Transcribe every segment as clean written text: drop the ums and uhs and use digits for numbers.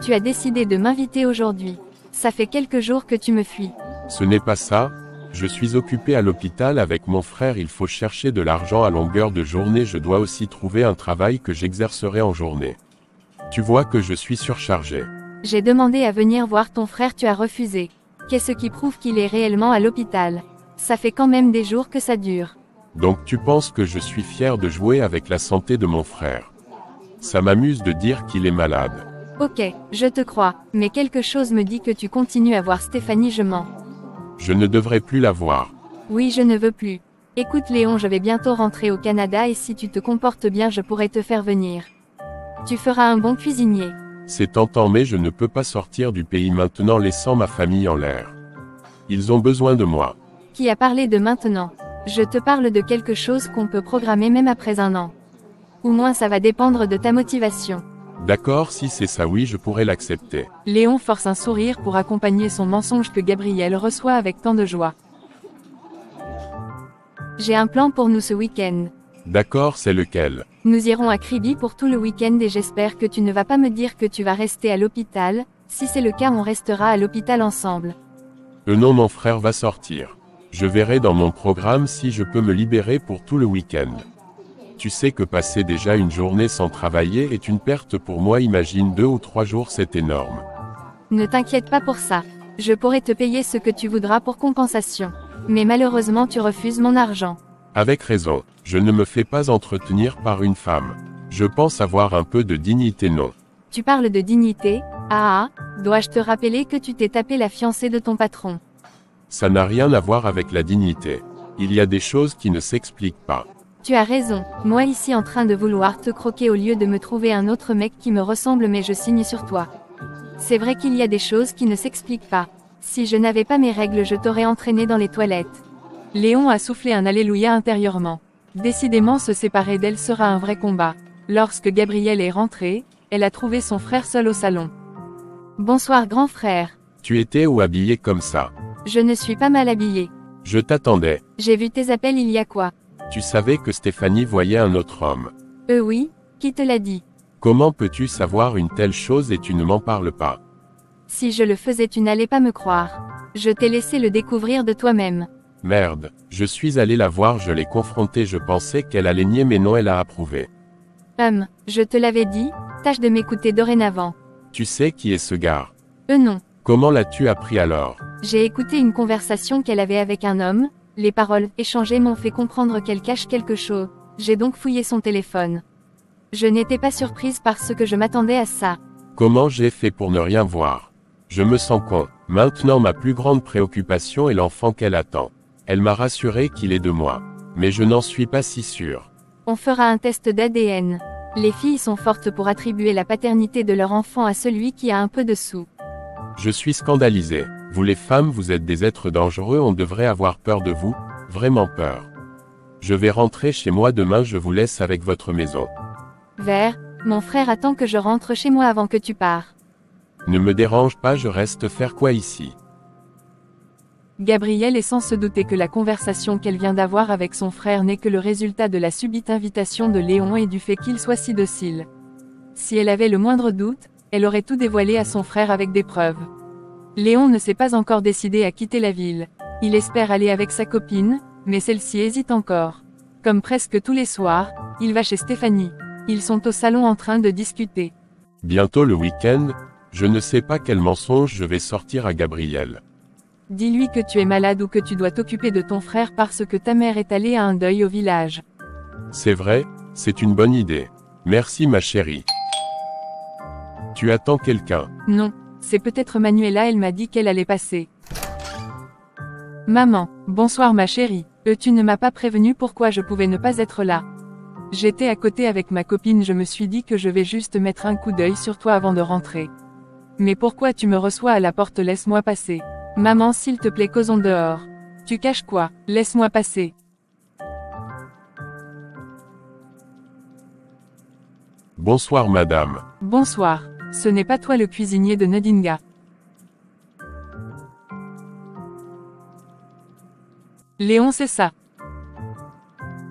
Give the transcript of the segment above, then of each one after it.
Tu as décidé de m'inviter aujourd'hui. Ça fait quelques jours que tu me fuis. Ce n'est pas ça. Je suis occupé à l'hôpital avec mon frère, il faut chercher de l'argent à longueur de journée, je dois aussi trouver un travail que j'exercerai en journée. Tu vois que je suis surchargé. J'ai demandé à venir voir ton frère, tu as refusé. Qu'est-ce qui prouve qu'il est réellement à l'hôpital? Ça fait quand même des jours que ça dure. Donc tu penses que je suis fier de jouer avec la santé de mon frère? Ça m'amuse de dire qu'il est malade. Ok, je te crois, mais quelque chose me dit que tu continues à voir Stéphanie, je mens. Je ne devrais plus la voir. Oui, je ne veux plus. Écoute Léon, je vais bientôt rentrer au Canada et si tu te comportes bien, je pourrais te faire venir. Tu feras un bon cuisinier. C'est tentant mais je ne peux pas sortir du pays maintenant laissant ma famille en l'air. Ils ont besoin de moi. Qui a parlé de maintenant? Je te parle de quelque chose qu'on peut programmer même après un an. Ou moins ça va dépendre de ta motivation. D'accord, si c'est ça, oui, je pourrais l'accepter. Léon force un sourire pour accompagner son mensonge que Gabriel reçoit avec tant de joie. J'ai un plan pour nous ce week-end. D'accord, c'est lequel? Nous irons à Kribi pour tout le week-end et j'espère que tu ne vas pas me dire que tu vas rester à l'hôpital. Si c'est le cas, on restera à l'hôpital ensemble. Non, mon frère va sortir. Je verrai dans mon programme si je peux me libérer pour tout le week-end. Tu sais que passer déjà une journée sans travailler est une perte pour moi, imagine 2 ou 3 jours, c'est énorme. Ne t'inquiète pas pour ça. Je pourrai te payer ce que tu voudras pour compensation. Mais malheureusement tu refuses mon argent. Avec raison, je ne me fais pas entretenir par une femme. Je pense avoir un peu de dignité, non. Tu parles de dignité? Ah, dois-je te rappeler que tu t'es tapé la fiancée de ton patron? Ça n'a rien à voir avec la dignité. Il y a des choses qui ne s'expliquent pas. Tu as raison, moi ici en train de vouloir te croquer au lieu de me trouver un autre mec qui me ressemble, mais je signe sur toi. C'est vrai qu'il y a des choses qui ne s'expliquent pas. Si je n'avais pas mes règles, je t'aurais entraîné dans les toilettes. Léon a soufflé un alléluia intérieurement. Décidément, se séparer d'elle sera un vrai combat. Lorsque Gabriel est rentré, elle a trouvé son frère seul au salon. Bonsoir grand frère. Tu étais où habillé comme ça? Je ne suis pas mal habillée. Je t'attendais. J'ai vu tes appels il y a quoi? Tu savais que Stéphanie voyait un autre homme? Oui, qui te l'a dit? Comment peux-tu savoir une telle chose et tu ne m'en parles pas? Si je le faisais, tu n'allais pas me croire. Je t'ai laissé le découvrir de toi-même. Merde, je suis allé la voir, je l'ai confrontée, je pensais qu'elle allait nier mais non, elle a approuvé. Je te l'avais dit, tâche de m'écouter dorénavant. Tu sais qui est ce gars? Non. Comment l'as-tu appris alors? J'ai écouté une conversation qu'elle avait avec un homme, les paroles échangées m'ont fait comprendre qu'elle cache quelque chose, j'ai donc fouillé son téléphone. Je n'étais pas surprise parce que je m'attendais à ça. Comment j'ai fait pour ne rien voir? Je me sens con. Maintenant ma plus grande préoccupation est l'enfant qu'elle attend. Elle m'a rassuré qu'il est de moi. Mais je n'en suis pas si sûr. On fera un test d'ADN. Les filles sont fortes pour attribuer la paternité de leur enfant à celui qui a un peu de sous. Je suis scandalisé. Vous les femmes, vous êtes des êtres dangereux, on devrait avoir peur de vous, vraiment peur. Je vais rentrer chez moi demain, je vous laisse avec votre maison. Mon frère attend que je rentre chez moi avant que tu pars. Ne me dérange pas, je reste faire quoi ici? Gabriel est sans se douter que la conversation qu'elle vient d'avoir avec son frère n'est que le résultat de la subite invitation de Léon et du fait qu'il soit si docile. Si elle avait le moindre doute, elle aurait tout dévoilé à son frère avec des preuves. Léon ne s'est pas encore décidé à quitter la ville. Il espère aller avec sa copine, mais celle-ci hésite encore. Comme presque tous les soirs, il va chez Stéphanie. Ils sont au salon en train de discuter. Bientôt le week-end, je ne sais pas quel mensonge je vais sortir à Gabriel. Dis-lui que tu es malade ou que tu dois t'occuper de ton frère parce que ta mère est allée à un deuil au village. C'est vrai, c'est une bonne idée. Merci ma chérie. Tu attends quelqu'un? Non, c'est peut-être Manuela, elle m'a dit qu'elle allait passer. Maman, bonsoir ma chérie. Tu ne m'as pas prévenu pourquoi je pouvais ne pas être là. J'étais à côté avec ma copine, je me suis dit que je vais juste mettre un coup d'œil sur toi avant de rentrer. Mais pourquoi tu me reçois à la porte? Laisse-moi passer. Maman, s'il te plaît, causons dehors. Tu caches quoi? Laisse-moi passer. Bonsoir madame. Bonsoir. Ce n'est pas toi le cuisinier de Nodinga. Léon, c'est ça.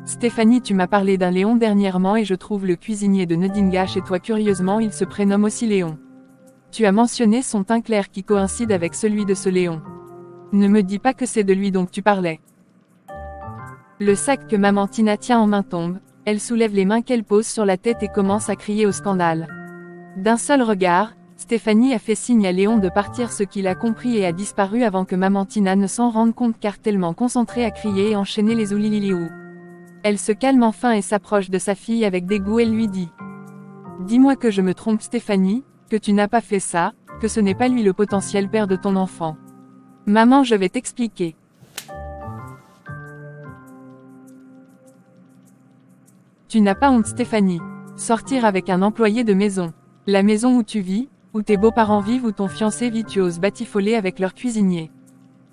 Stéphanie, tu m'as parlé d'un Léon dernièrement et je trouve le cuisinier de Nodinga chez toi. Curieusement, il se prénomme aussi Léon. Tu as mentionné son teint clair qui coïncide avec celui de ce Léon. Ne me dis pas que c'est de lui dont tu parlais. Le sac que maman Tina tient en main tombe, elle soulève les mains qu'elle pose sur la tête et commence à crier au scandale. D'un seul regard, Stéphanie a fait signe à Léon de partir, ce qu'il a compris et a disparu avant que maman Tina ne s'en rende compte car tellement concentrée à crier et enchaîner les oulililiou. Elle se calme enfin et s'approche de sa fille avec dégoût. Elle lui dit: Dis-moi que je me trompe Stéphanie, que tu n'as pas fait ça, que ce n'est pas lui le potentiel père de ton enfant. Maman, je vais t'expliquer. Tu n'as pas honte Stéphanie. Sortir avec un employé de maison. La maison où tu vis, où tes beaux-parents vivent, où ton fiancé vit, tu oses batifoler avec leur cuisinier.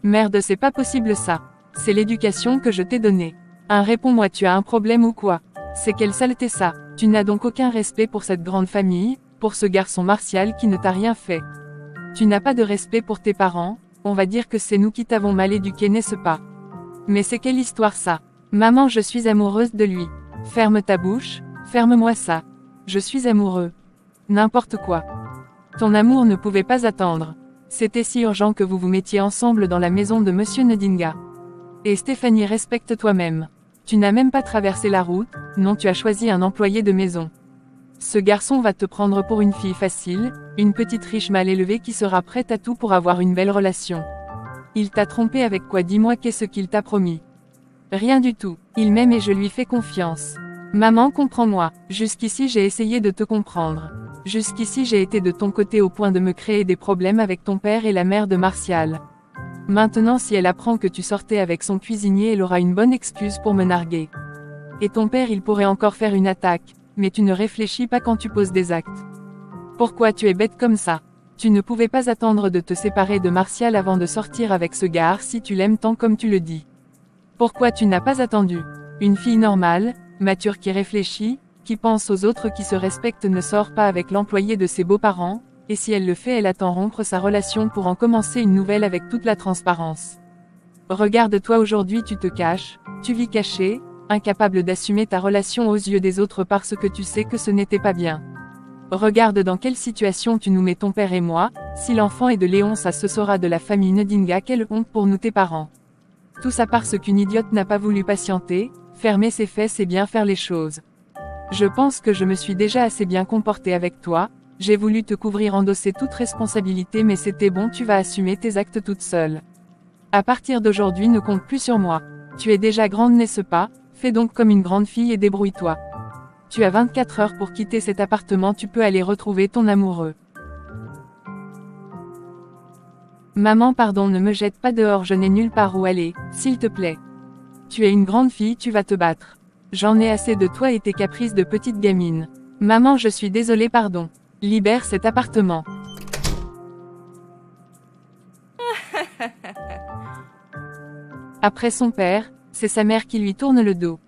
Merde, c'est pas possible ça. C'est l'éducation que je t'ai donnée. Réponds-moi, tu as un problème ou quoi? C'est quelle saleté ça? Tu n'as donc aucun respect pour cette grande famille, pour ce garçon Martial qui ne t'a rien fait. Tu n'as pas de respect pour tes parents, on va dire que c'est nous qui t'avons mal éduqué, n'est-ce pas? Mais c'est quelle histoire ça? Maman, je suis amoureuse de lui. Ferme ta bouche, ferme-moi ça. Je suis amoureux. N'importe quoi. Ton amour ne pouvait pas attendre. C'était si urgent que vous vous mettiez ensemble dans la maison de Monsieur Ndinga. Et Stéphanie, respecte toi-même. Tu n'as même pas traversé la route, non, tu as choisi un employé de maison. Ce garçon va te prendre pour une fille facile, une petite riche mal élevée qui sera prête à tout pour avoir une belle relation. Il t'a trompé avec quoi? Dis-moi, qu'est-ce qu'il t'a promis? Rien du tout. Il m'aime et je lui fais confiance. Maman, comprends-moi. Jusqu'ici j'ai essayé de te comprendre. Jusqu'ici j'ai été de ton côté au point de me créer des problèmes avec ton père et la mère de Martial. Maintenant, si elle apprend que tu sortais avec son cuisinier, elle aura une bonne excuse pour me narguer. Et ton père, il pourrait encore faire une attaque, mais tu ne réfléchis pas quand tu poses des actes. Pourquoi tu es bête comme ça? Tu ne pouvais pas attendre de te séparer de Martial avant de sortir avec ce gars si tu l'aimes tant comme tu le dis. Pourquoi tu n'as pas attendu? Une fille normale, mature qui réfléchit, qui pense aux autres, qui se respecte ne sort pas avec l'employé de ses beaux-parents, et si elle le fait, elle attend rompre sa relation pour en commencer une nouvelle avec toute la transparence. Regarde-toi aujourd'hui, tu te caches, tu vis caché, incapable d'assumer ta relation aux yeux des autres parce que tu sais que ce n'était pas bien. Regarde dans quelle situation tu nous mets, ton père et moi. Si l'enfant est de Léon, ça se saura de la famille Ndinga. Quelle honte pour nous, tes parents. Tout ça parce qu'une idiote n'a pas voulu patienter, fermer ses fesses et bien faire les choses. Je pense que je me suis déjà assez bien comportée avec toi, j'ai voulu te couvrir, endosser toute responsabilité, mais c'était bon, tu vas assumer tes actes toute seule. À partir d'aujourd'hui, ne compte plus sur moi. Tu es déjà grande, n'est-ce pas? Fais donc comme une grande fille et débrouille-toi. Tu as 24 heures pour quitter cet appartement, tu peux aller retrouver ton amoureux. Maman, pardon, ne me jette pas dehors, je n'ai nulle part où aller, s'il te plaît. Tu es une grande fille, tu vas te battre. J'en ai assez de toi et tes caprices de petite gamine. Maman, je suis désolée, pardon. Libère cet appartement. Après son père, c'est sa mère qui lui tourne le dos.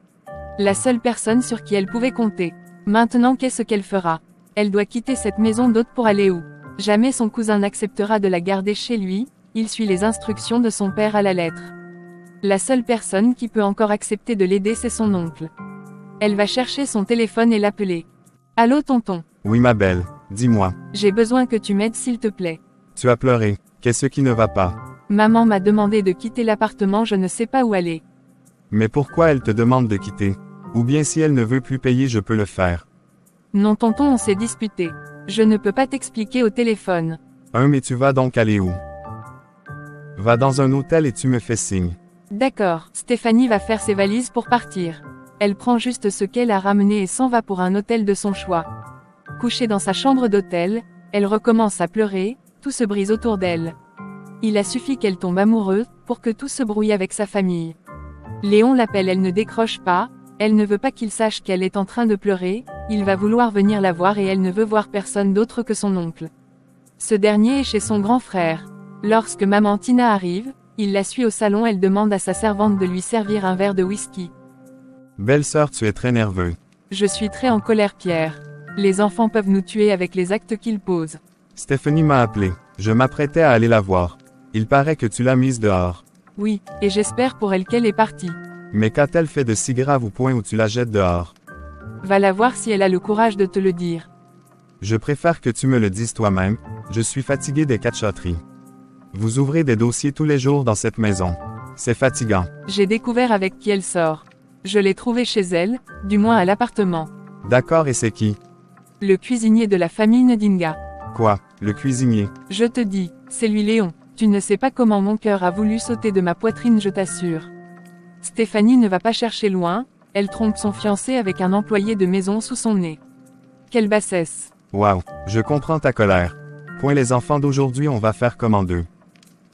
La seule personne sur qui elle pouvait compter. Maintenant, qu'est-ce qu'elle fera? Elle doit quitter cette maison d'hôte pour aller où? Jamais son cousin n'acceptera de la garder chez lui, il suit les instructions de son père à la lettre. La seule personne qui peut encore accepter de l'aider, c'est son oncle. Elle va chercher son téléphone et l'appeler. Allô tonton? Oui ma belle, dis-moi. J'ai besoin que tu m'aides s'il te plaît. Tu as pleuré, qu'est-ce qui ne va pas? Maman m'a demandé de quitter l'appartement, je ne sais pas où aller. Mais pourquoi elle te demande de quitter? Ou bien si elle ne veut plus payer, je peux le faire. Non tonton, on s'est disputé. Je ne peux pas t'expliquer au téléphone. Mais tu vas donc aller où? Va dans un hôtel et tu me fais signe. D'accord, Stéphanie va faire ses valises pour partir. Elle prend juste ce qu'elle a ramené et s'en va pour un hôtel de son choix. Couchée dans sa chambre d'hôtel, elle recommence à pleurer, tout se brise autour d'elle. Il a suffi qu'elle tombe amoureuse pour que tout se brouille avec sa famille. Léon l'appelle, elle ne décroche pas, elle ne veut pas qu'il sache qu'elle est en train de pleurer, il va vouloir venir la voir et elle ne veut voir personne d'autre que son oncle. Ce dernier est chez son grand frère. Lorsque maman Tina arrive, il la suit au salon, elle demande à sa servante de lui servir un verre de whisky. Belle-sœur, tu es très nerveux. Je suis très en colère, Pierre. Les enfants peuvent nous tuer avec les actes qu'ils posent. Stéphanie m'a appelé. Je m'apprêtais à aller la voir. Il paraît que tu l'as mise dehors. Oui, et j'espère pour elle qu'elle est partie. Mais qu'a-t-elle fait de si grave au point où tu la jettes dehors? Va la voir si elle a le courage de te le dire. Je préfère que tu me le dises toi-même, je suis fatigué des cachotteries. Vous ouvrez des dossiers tous les jours dans cette maison. C'est fatigant. J'ai découvert avec qui elle sort. Je l'ai trouvée chez elle, du moins à l'appartement. D'accord, et c'est qui? Le cuisinier de la famille Ndinga. Quoi, le cuisinier? Je te dis, c'est lui Léon. Tu ne sais pas comment mon cœur a voulu sauter de ma poitrine, je t'assure. Stéphanie ne va pas chercher loin, elle trompe son fiancé avec un employé de maison sous son nez. Quelle bassesse. Waouh, je comprends ta colère. Point les enfants d'aujourd'hui, on va faire comme en deux.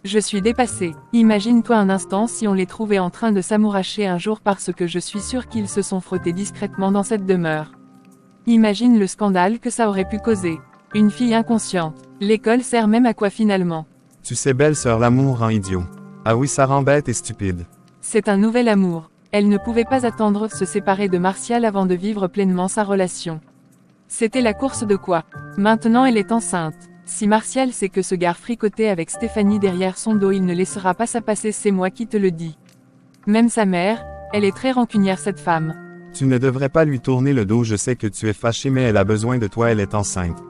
Je suis dépassée. Imagine-toi un instant si on les trouvait en train de s'amouracher un jour parce que je suis sûre qu'ils se sont frottés discrètement dans cette demeure. Imagine le scandale que ça aurait pu causer. Une fille inconsciente. L'école sert même à quoi finalement? Tu sais, belle sœur, l'amour rend idiot. Ah oui, ça rend bête et stupide. C'est un nouvel amour. Elle ne pouvait pas attendre de se séparer de Martial avant de vivre pleinement sa relation. C'était la course de quoi? Maintenant elle est enceinte. Si Martial sait que ce gars fricotait avec Stéphanie derrière son dos, il ne laissera pas ça passer, c'est moi qui te le dis. Même sa mère, elle est très rancunière cette femme. Tu ne devrais pas lui tourner le dos, je sais que tu es fâché mais elle a besoin de toi, elle est enceinte.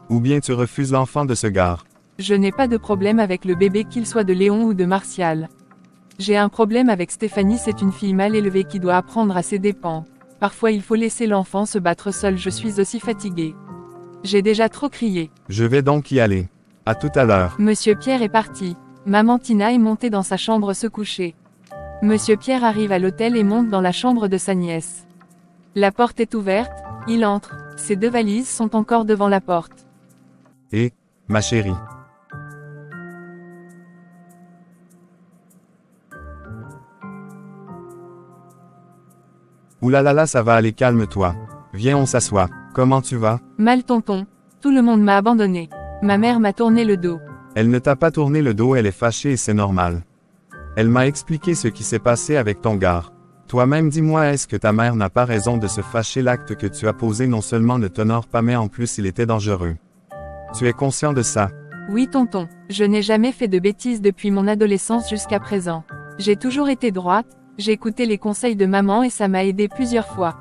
Ou bien tu refuses l'enfant de ce gars. Je n'ai pas de problème avec le bébé, qu'il soit de Léon ou de Martial. J'ai un problème avec Stéphanie, c'est une fille mal élevée qui doit apprendre à ses dépens. Parfois il faut laisser l'enfant se battre seul, je suis aussi fatiguée. J'ai déjà trop crié. Je vais donc y aller. À tout à l'heure. Monsieur Pierre est parti. Maman Tina est montée dans sa chambre se coucher. Monsieur Pierre arrive à l'hôtel et monte dans la chambre de sa nièce. La porte est ouverte, il entre, ses 2 valises sont encore devant la porte. Et, ma chérie. Oulalala, ça va aller, calme-toi. Viens, on s'assoit. Comment tu vas? Mal tonton. Tout le monde m'a abandonné. Ma mère m'a tourné le dos. Elle ne t'a pas tourné le dos, elle est fâchée et c'est normal. Elle m'a expliqué ce qui s'est passé avec ton gars. Toi-même dis-moi, est-ce que ta mère n'a pas raison de se fâcher? L'acte que tu as posé non seulement ne t'honore pas mais en plus il était dangereux. Tu es conscient de ça? Oui tonton, je n'ai jamais fait de bêtises depuis mon adolescence jusqu'à présent. J'ai toujours été droite, j'ai écouté les conseils de maman et ça m'a aidé plusieurs fois.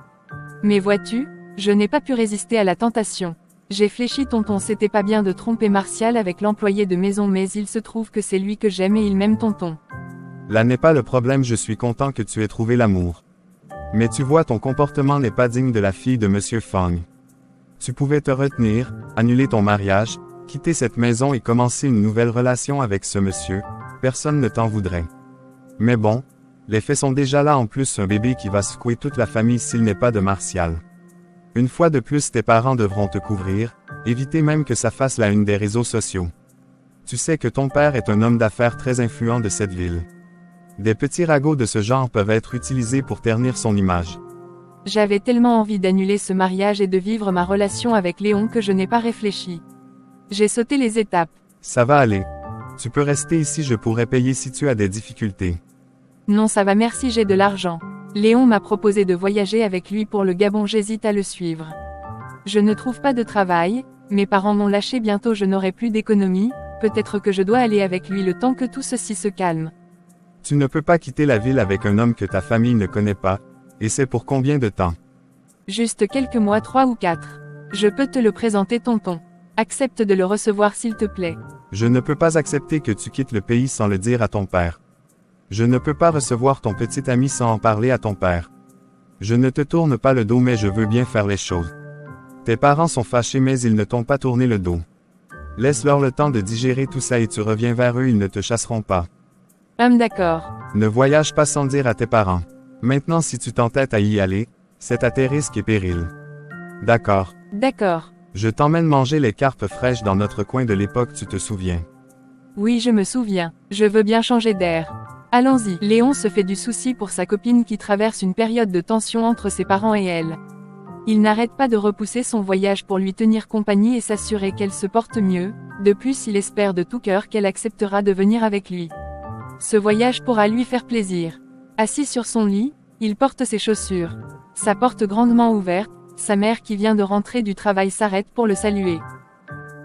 Mais vois-tu, je n'ai pas pu résister à la tentation. J'ai fléchi tonton, c'était pas bien de tromper Martial avec l'employé de maison mais il se trouve que c'est lui que j'aime et il m'aime tonton. Là n'est pas le problème, je suis content que tu aies trouvé l'amour. Mais tu vois, ton comportement n'est pas digne de la fille de Monsieur Fong. Tu pouvais te retenir, annuler ton mariage, quitter cette maison et commencer une nouvelle relation avec ce monsieur, personne ne t'en voudrait. Mais bon, les faits sont déjà là, en plus un bébé qui va secouer toute la famille s'il n'est pas de Martial. Une fois de plus tes parents devront te couvrir, éviter même que ça fasse la une des réseaux sociaux. Tu sais que ton père est un homme d'affaires très influent de cette ville. Des petits ragots de ce genre peuvent être utilisés pour ternir son image. J'avais tellement envie d'annuler ce mariage et de vivre ma relation avec Léon que je n'ai pas réfléchi. J'ai sauté les étapes. Ça va aller. Tu peux rester ici, je pourrais payer si tu as des difficultés. Non, ça va merci, j'ai de l'argent. Léon m'a proposé de voyager avec lui pour le Gabon, j'hésite à le suivre. Je ne trouve pas de travail, mes parents m'ont lâché, bientôt je n'aurai plus d'économie, peut-être que je dois aller avec lui le temps que tout ceci se calme. Tu ne peux pas quitter la ville avec un homme que ta famille ne connaît pas, et c'est pour combien de temps? Juste quelques mois, 3 ou 4. Je peux te le présenter tonton. Accepte de le recevoir s'il te plaît. Je ne peux pas accepter que tu quittes le pays sans le dire à ton père. Je ne peux pas recevoir ton petit ami sans en parler à ton père. Je ne te tourne pas le dos mais je veux bien faire les choses. Tes parents sont fâchés mais ils ne t'ont pas tourné le dos. Laisse-leur le temps de digérer tout ça et tu reviens vers eux, ils ne te chasseront pas. D'accord. Ne voyage pas sans dire à tes parents. Maintenant si tu t'entêtes à y aller, c'est à tes risques et périls. D'accord. D'accord. Je t'emmène manger les carpes fraîches dans notre coin de l'époque, tu te souviens? Oui, je me souviens. Je veux bien changer d'air. Allons-y. Léon se fait du souci pour sa copine qui traverse une période de tension entre ses parents et elle. Il n'arrête pas de repousser son voyage pour lui tenir compagnie et s'assurer qu'elle se porte mieux. De plus, il espère de tout cœur qu'elle acceptera de venir avec lui. Ce voyage pourra lui faire plaisir. Assis sur son lit, il porte ses chaussures. Sa porte grandement ouverte, sa mère qui vient de rentrer du travail s'arrête pour le saluer.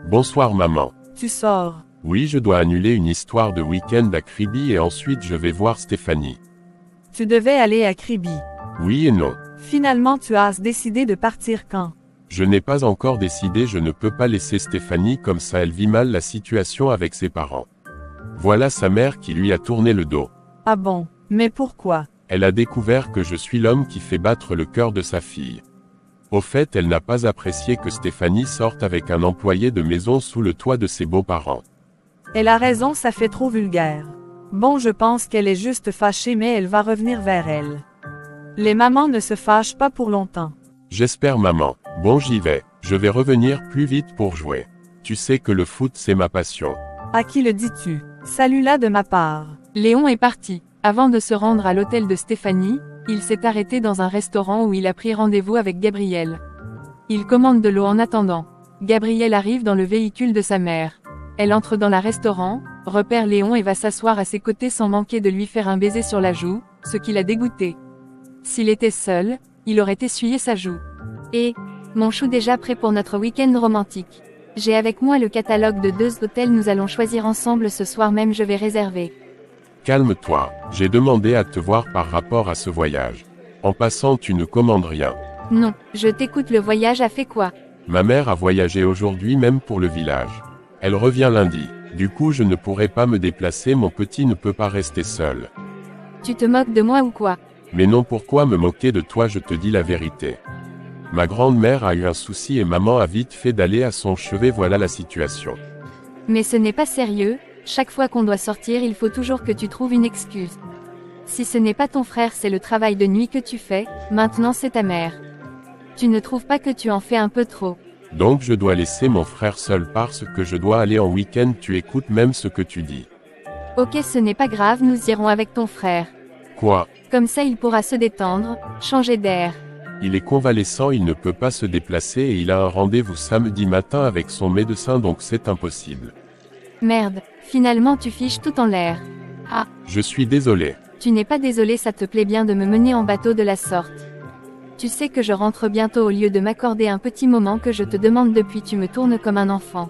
Bonsoir maman. Tu sors. Oui, je dois annuler une histoire de week-end à Kribi et ensuite je vais voir Stéphanie. Tu devais aller à Kribi. Oui et non. Finalement tu as décidé de partir quand? Je n'ai pas encore décidé, je ne peux pas laisser Stéphanie comme ça, elle vit mal la situation avec ses parents. Voilà sa mère qui lui a tourné le dos. Ah bon, mais pourquoi? Elle a découvert que je suis l'homme qui fait battre le cœur de sa fille. Au fait, elle n'a pas apprécié que Stéphanie sorte avec un employé de maison sous le toit de ses beaux-parents. Elle a raison, ça fait trop vulgaire. Bon, je pense qu'elle est juste fâchée, mais elle va revenir vers elle. Les mamans ne se fâchent pas pour longtemps. J'espère, maman. Bon, j'y vais. Je vais revenir plus vite pour jouer. Tu sais que le foot c'est ma passion. À qui le dis-tu? Salut-la de ma part. Léon est parti. Avant de se rendre à l'hôtel de Stéphanie, il s'est arrêté dans un restaurant où il a pris rendez-vous avec Gabrielle. Il commande de l'eau en attendant. Gabrielle arrive dans le véhicule de sa mère. Elle entre dans le restaurant, repère Léon et va s'asseoir à ses côtés sans manquer de lui faire un baiser sur la joue, ce qui l'a dégoûté. S'il était seul, il aurait essuyé sa joue. Et, mon chou déjà prêt pour notre week-end romantique. J'ai avec moi le catalogue de 2 hôtels, nous allons choisir ensemble ce soir même, je vais réserver. Calme-toi, j'ai demandé à te voir par rapport à ce voyage. En passant, tu ne commandes rien. Non, je t'écoute, le voyage a fait quoi? Ma mère a voyagé aujourd'hui même pour le village. Elle revient lundi. Du coup, je ne pourrai pas me déplacer, mon petit ne peut pas rester seul. Tu te moques de moi ou quoi? Mais non, pourquoi me moquer de toi, je te dis la vérité. Ma grand-mère a eu un souci et maman a vite fait d'aller à son chevet, voilà la situation. Mais ce n'est pas sérieux, chaque fois qu'on doit sortir il faut toujours que tu trouves une excuse. Si ce n'est pas ton frère, c'est le travail de nuit que tu fais, maintenant c'est ta mère. Tu ne trouves pas que tu en fais un peu trop? Donc je dois laisser mon frère seul parce que je dois aller en week-end, tu écoutes même ce que tu dis. Ok, ce n'est pas grave, nous irons avec ton frère. Quoi? Comme ça il pourra se détendre, changer d'air. Il est convalescent, il ne peut pas se déplacer et il a un rendez-vous samedi matin avec son médecin, donc c'est impossible. Merde, finalement tu fiches tout en l'air. Ah, Je suis désolé. tu n'es pas désolé, ça te plaît bien de me mener en bateau de la sorte. Tu sais que je rentre bientôt, au lieu de m'accorder un petit moment que je te demande depuis, tu me tournes comme un enfant.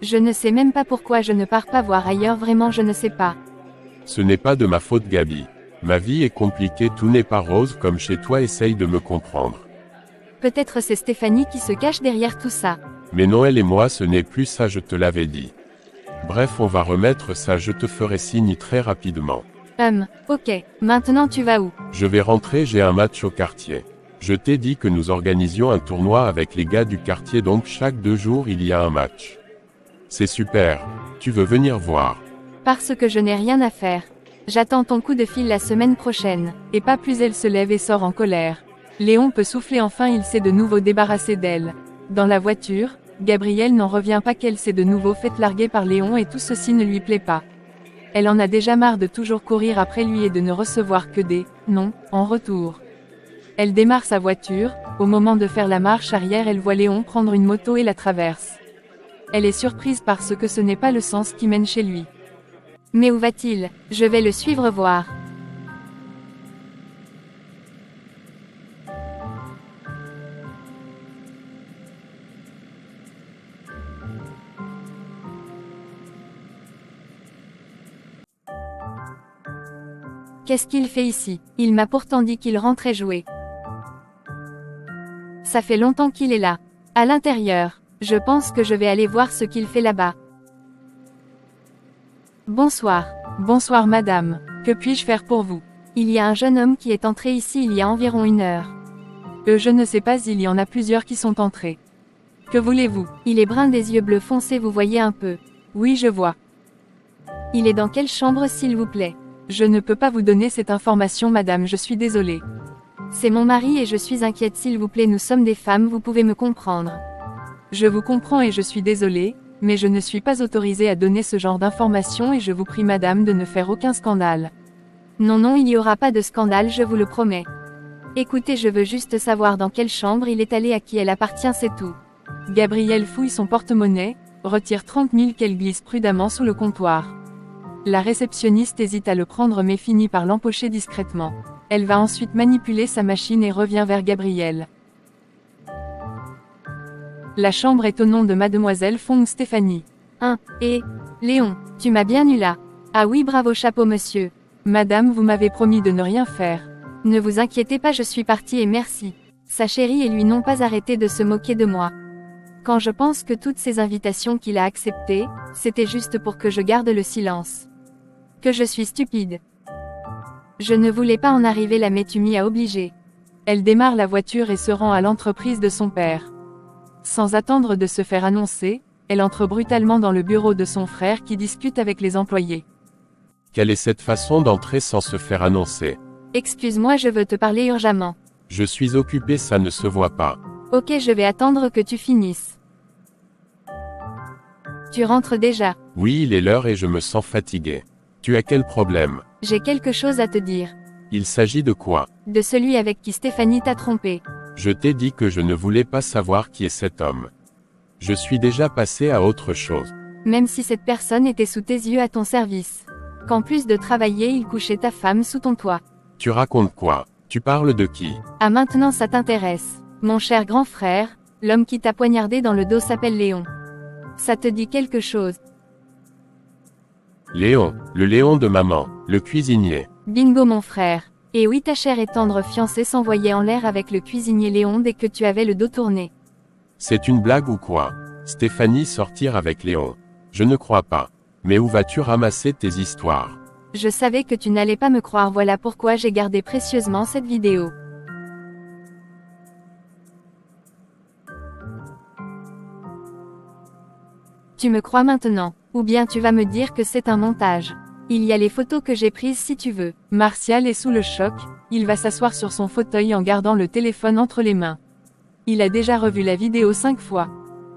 Je ne sais même pas pourquoi je ne pars pas voir ailleurs, vraiment je ne sais pas. Ce n'est pas de ma faute, Gabi. Ma vie est compliquée, tout n'est pas rose comme chez toi, essaye de me comprendre. Peut-être c'est Stéphanie qui se cache derrière tout ça. Mais non, elle et moi ce n'est plus ça, je te l'avais dit. Bref, on va remettre ça, je te ferai signe très rapidement. Ok, maintenant tu vas où? Je vais rentrer, j'ai un match au quartier. Je t'ai dit que nous organisions un tournoi avec les gars du quartier, donc chaque 2 jours il y a un match. C'est super. Tu veux venir voir? Parce que je n'ai rien à faire. J'attends ton coup de fil la semaine prochaine. Et pas plus, elle se lève et sort en colère. Léon peut souffler enfin, il s'est de nouveau débarrassé d'elle. Dans la voiture, Gabrielle n'en revient pas qu'elle s'est de nouveau faite larguer par Léon et tout ceci ne lui plaît pas. Elle en a déjà marre de toujours courir après lui et de ne recevoir que des « non » en retour. Elle démarre sa voiture, au moment de faire la marche arrière elle voit Léon prendre une moto et la traverse. Elle est surprise parce que ce n'est pas le sens qui mène chez lui. Mais où va-t-il? Je vais le suivre voir. Qu'est-ce qu'il fait ici? Il m'a pourtant dit qu'il rentrait jouer. Ça fait longtemps qu'il est là. À l'intérieur. Je pense que je vais aller voir ce qu'il fait là-bas. Bonsoir. Bonsoir madame. Que puis-je faire pour vous? Il y a un jeune homme qui est entré ici il y a environ 1 heure. Je ne sais pas, il y en a plusieurs qui sont entrés. Que voulez-vous? Il est brun, des yeux bleus foncés, vous voyez un peu. Oui, je vois. Il est dans quelle chambre s'il vous plaît? Je ne peux pas vous donner cette information madame, je suis désolée. C'est mon mari et je suis inquiète, s'il vous plaît, nous sommes des femmes, vous pouvez me comprendre. Je vous comprends et je suis désolée, mais je ne suis pas autorisée à donner ce genre d'informations et je vous prie madame de ne faire aucun scandale. Non, non, il n'y aura pas de scandale, je vous le promets. Écoutez, je veux juste savoir dans quelle chambre il est allé, à qui elle appartient, c'est tout. Gabrielle fouille son porte-monnaie, retire 30 000 qu'elle glisse prudemment sous le comptoir. La réceptionniste hésite à le prendre mais finit par l'empocher discrètement. Elle va ensuite manipuler sa machine et revient vers Gabrielle. La chambre est au nom de mademoiselle Fong Stéphanie. Et Léon, tu m'as bien eu là. Ah oui, bravo, chapeau monsieur. Madame, vous m'avez promis de ne rien faire. Ne vous inquiétez pas, je suis partie et merci. Sa chérie et lui n'ont pas arrêté de se moquer de moi. Quand je pense que toutes ces invitations qu'il a acceptées, c'était juste pour que je garde le silence. Que je suis stupide. Je ne voulais pas en arriver là mais tu m'y as obligé. Elle démarre la voiture et se rend à l'entreprise de son père. Sans attendre de se faire annoncer, elle entre brutalement dans le bureau de son frère qui discute avec les employés. Quelle est cette façon d'entrer sans se faire annoncer? Excuse-moi, je veux te parler urgemment. Je suis occupé, ça ne se voit pas. Ok, je vais attendre que tu finisses. Tu rentres déjà. Oui, il est l'heure et je me sens fatigué. Tu as quel problème? J'ai quelque chose à te dire. Il s'agit de quoi? De celui avec qui Stéphanie t'a trompé. Je t'ai dit que je ne voulais pas savoir qui est cet homme. Je suis déjà passé à autre chose. Même si cette personne était sous tes yeux à ton service. Qu'en plus de travailler, il couchait ta femme sous ton toit. Tu racontes quoi? Tu parles de qui? Ah, maintenant ça t'intéresse. Mon cher grand frère, l'homme qui t'a poignardé dans le dos s'appelle Léon. Ça te dit quelque chose? Léon, le Léon de maman, le cuisinier. Bingo mon frère. Et oui, ta chère et tendre fiancée s'envoyait en l'air avec le cuisinier Léon dès que tu avais le dos tourné. C'est une blague ou quoi? Stéphanie sortir avec Léon? Je ne crois pas. Mais où vas-tu ramasser tes histoires? Je savais que tu n'allais pas me croire, voilà pourquoi j'ai gardé précieusement cette vidéo. Tu me crois maintenant, ou bien tu vas me dire que c'est un montage. Il y a les photos que j'ai prises si tu veux. Martial est sous le choc, il va s'asseoir sur son fauteuil en gardant le téléphone entre les mains. Il a déjà revu la vidéo 5 fois.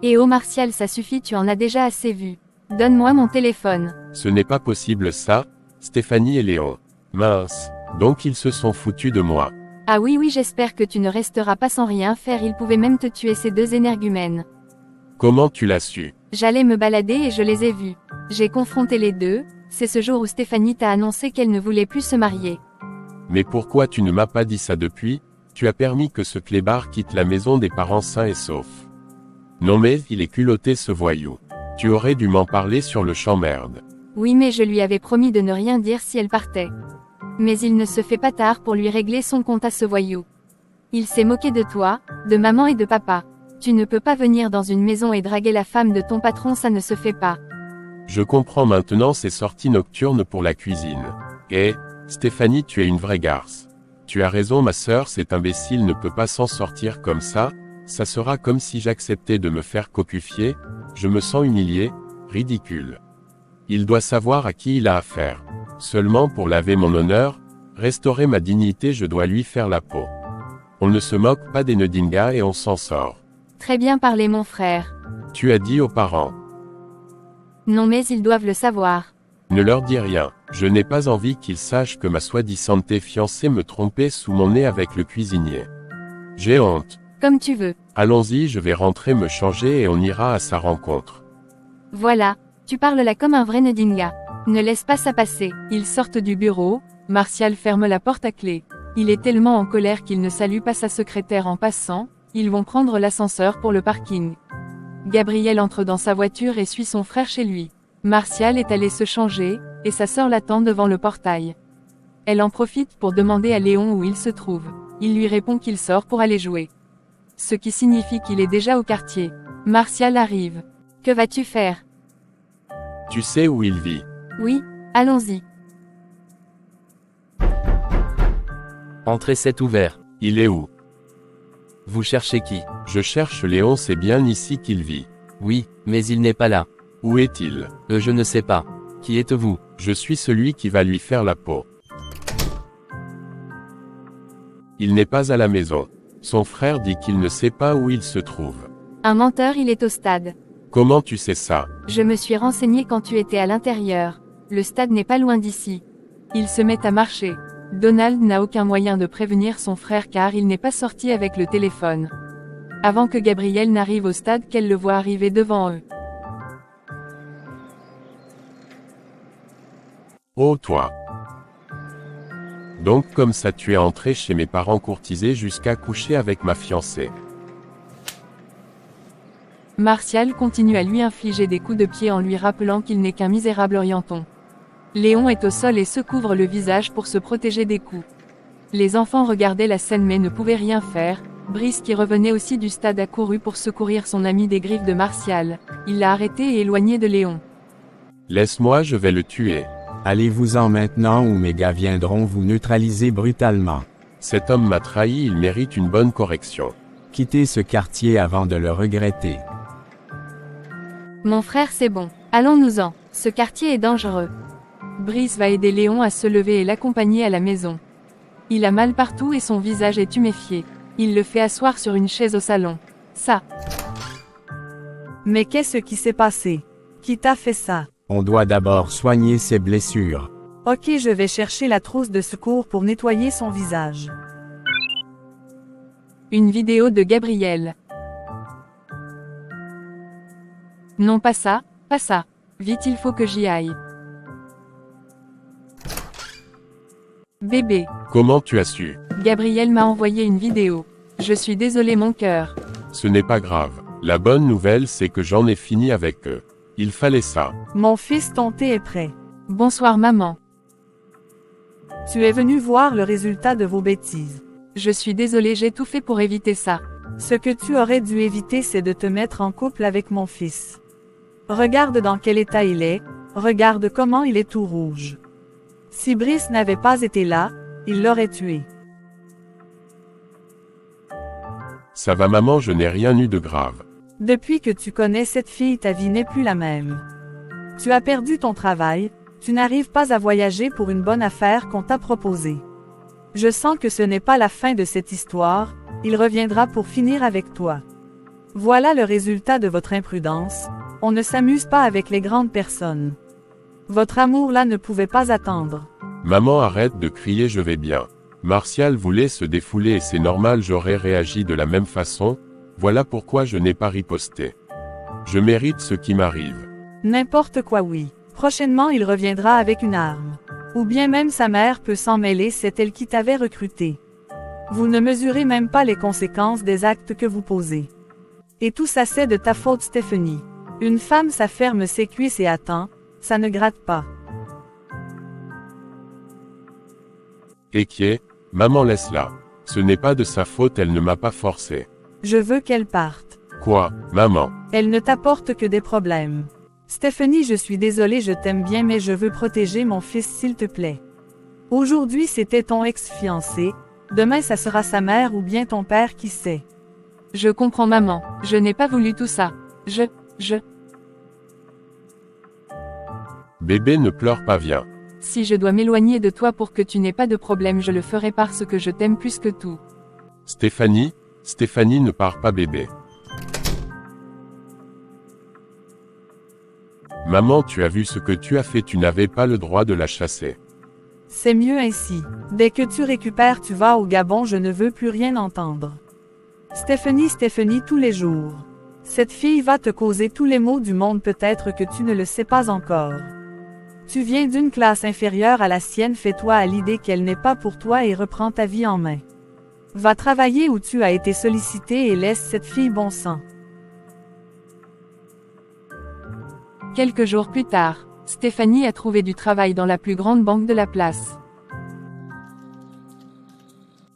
Eh oh Martial, ça suffit, tu en as déjà assez vu. Donne-moi mon téléphone. Ce n'est pas possible ça, Stéphanie et Léon. Mince, donc ils se sont foutus de moi. Ah oui oui, j'espère que tu ne resteras pas sans rien faire, ils pouvaient même te tuer ces deux énergumènes. Comment tu l'as su? J'allais me balader et je les ai vus. J'ai confronté les deux, c'est ce jour où Stéphanie t'a annoncé qu'elle ne voulait plus se marier. Mais pourquoi tu ne m'as pas dit ça depuis? Tu as permis que ce clébard quitte la maison des parents sains et saufs. Non mais, il est culotté ce voyou. Tu aurais dû m'en parler sur le champ, merde. Oui mais je lui avais promis de ne rien dire si elle partait. Mais il ne se fait pas tard pour lui régler son compte à ce voyou. Il s'est moqué de toi, de maman et de papa. Tu ne peux pas venir dans une maison et draguer la femme de ton patron, ça ne se fait pas. Je comprends maintenant ces sorties nocturnes pour la cuisine. Eh, Stéphanie, tu es une vraie garce. Tu as raison ma sœur, cet imbécile ne peut pas s'en sortir comme ça sera comme si j'acceptais de me faire cocufier, je me sens humilié, ridicule. Il doit savoir à qui il a affaire. Seulement pour laver mon honneur, restaurer ma dignité, je dois lui faire la peau. On ne se moque pas des Nodinga et on s'en sort. Très bien parlé mon frère. Tu as dit aux parents. Non mais ils doivent le savoir. Ne leur dis rien, je n'ai pas envie qu'ils sachent que ma soi-disante fiancée me trompait sous mon nez avec le cuisinier. J'ai honte. Comme tu veux. Allons-y, je vais rentrer me changer et on ira à sa rencontre. Voilà, tu parles là comme un vrai Nodinga. Ne laisse pas ça passer. Ils sortent du bureau, Martial ferme la porte à clé. Il est tellement en colère qu'il ne salue pas sa secrétaire en passant, ils vont prendre l'ascenseur pour le parking. Gabriel entre dans sa voiture et suit son frère chez lui. Martial est allé se changer, et sa sœur l'attend devant le portail. Elle en profite pour demander à Léon où il se trouve. Il lui répond qu'il sort pour aller jouer. Ce qui signifie qu'il est déjà au quartier. Martial arrive. Que vas-tu faire? Tu sais où il vit? Oui, allons-y. Entrez, c'est ouvert. Il est où? Vous cherchez qui? Je cherche Léon, c'est bien ici qu'il vit. Oui, mais il n'est pas là. Où est-il? Je ne sais pas. Qui êtes-vous? Je suis celui qui va lui faire la peau. Il n'est pas à la maison. Son frère dit qu'il ne sait pas où il se trouve. Un menteur, il est au stade. Comment tu sais ça? Je me suis renseigné quand tu étais à l'intérieur. Le stade n'est pas loin d'ici. Ils se mettent à marcher. Donald n'a aucun moyen de prévenir son frère car il n'est pas sorti avec le téléphone. Avant que Gabriel n'arrive au stade, qu'elle le voit arriver devant eux. Oh toi! Donc comme ça tu es entré chez mes parents courtisés jusqu'à coucher avec ma fiancée. Martial continue à lui infliger des coups de pied en lui rappelant qu'il n'est qu'un misérable orienton. Léon est au sol et se couvre le visage pour se protéger des coups. Les enfants regardaient la scène mais ne pouvaient rien faire, Brice qui revenait aussi du stade a couru pour secourir son ami des griffes de Martial. Il l'a arrêté et éloigné de Léon. Laisse-moi, je vais le tuer. Allez-vous-en maintenant ou mes gars viendront vous neutraliser brutalement. Cet homme m'a trahi, il mérite une bonne correction. Quittez ce quartier avant de le regretter. Mon frère, c'est bon. Allons-nous-en. Ce quartier est dangereux. Brice va aider Léon à se lever et l'accompagner à la maison. Il a mal partout et son visage est tuméfié. Il le fait asseoir sur une chaise au salon. Ça. Mais qu'est-ce qui s'est passé? Qui t'a fait ça? On doit d'abord soigner ses blessures. Ok, je vais chercher la trousse de secours pour nettoyer son visage. Une vidéo de Gabriel. Non, pas ça, pas ça. Vite, il faut que j'y aille. Bébé. Comment tu as su? Gabriel m'a envoyé une vidéo. Je suis désolé mon cœur. Ce n'est pas grave. La bonne nouvelle c'est que j'en ai fini avec eux. Il fallait ça. Mon fils, ton thé est prêt. Bonsoir maman. Tu es venu voir le résultat de vos bêtises. Je suis désolé, j'ai tout fait pour éviter ça. Ce que tu aurais dû éviter, c'est de te mettre en couple avec mon fils. Regarde dans quel état il est, regarde comment il est tout rouge. Si Brice n'avait pas été là, il l'aurait tué. Ça va maman, je n'ai rien eu de grave. Depuis que tu connais cette fille, ta vie n'est plus la même. Tu as perdu ton travail, tu n'arrives pas à voyager pour une bonne affaire qu'on t'a proposée. Je sens que ce n'est pas la fin de cette histoire, il reviendra pour finir avec toi. Voilà le résultat de votre imprudence, on ne s'amuse pas avec les grandes personnes. Votre amour là ne pouvait pas attendre. Maman, arrête de crier, je vais bien. Martial voulait se défouler et c'est normal, j'aurais réagi de la même façon, voilà pourquoi je n'ai pas riposté. Je mérite ce qui m'arrive. N'importe quoi, oui. Prochainement il reviendra avec une arme. Ou bien même sa mère peut s'en mêler, c'est elle qui t'avait recruté. Vous ne mesurez même pas les conséquences des actes que vous posez. Et tout ça c'est de ta faute, Stéphanie. Une femme, ça ferme ses cuisses et attend, ça ne gratte pas. Équier, maman laisse-la. Ce n'est pas de sa faute, elle ne m'a pas forcé. Je veux qu'elle parte. Quoi, maman? Elle ne t'apporte que des problèmes. Stéphanie, je suis désolée, je t'aime bien mais je veux protéger mon fils s'il te plaît. Aujourd'hui c'était ton ex-fiancé, demain ça sera sa mère ou bien ton père, qui sait. Je comprends maman, je n'ai pas voulu tout ça. Bébé, ne pleure pas, viens. Si je dois m'éloigner de toi pour que tu n'aies pas de problème, je le ferai parce que je t'aime plus que tout. Stéphanie, ne pars pas bébé. Maman, tu as vu ce que tu as fait, tu n'avais pas le droit de la chasser. C'est mieux ainsi. Dès que tu récupères, tu vas au Gabon, je ne veux plus rien entendre. Stéphanie, tous les jours. Cette fille va te causer tous les maux du monde, peut-être que tu ne le sais pas encore. Tu viens d'une classe inférieure à la sienne, fais-toi à l'idée qu'elle n'est pas pour toi et reprends ta vie en main. Va travailler où tu as été sollicité et laisse cette fille bon sang. Quelques jours plus tard, Stéphanie a trouvé du travail dans la plus grande banque de la place.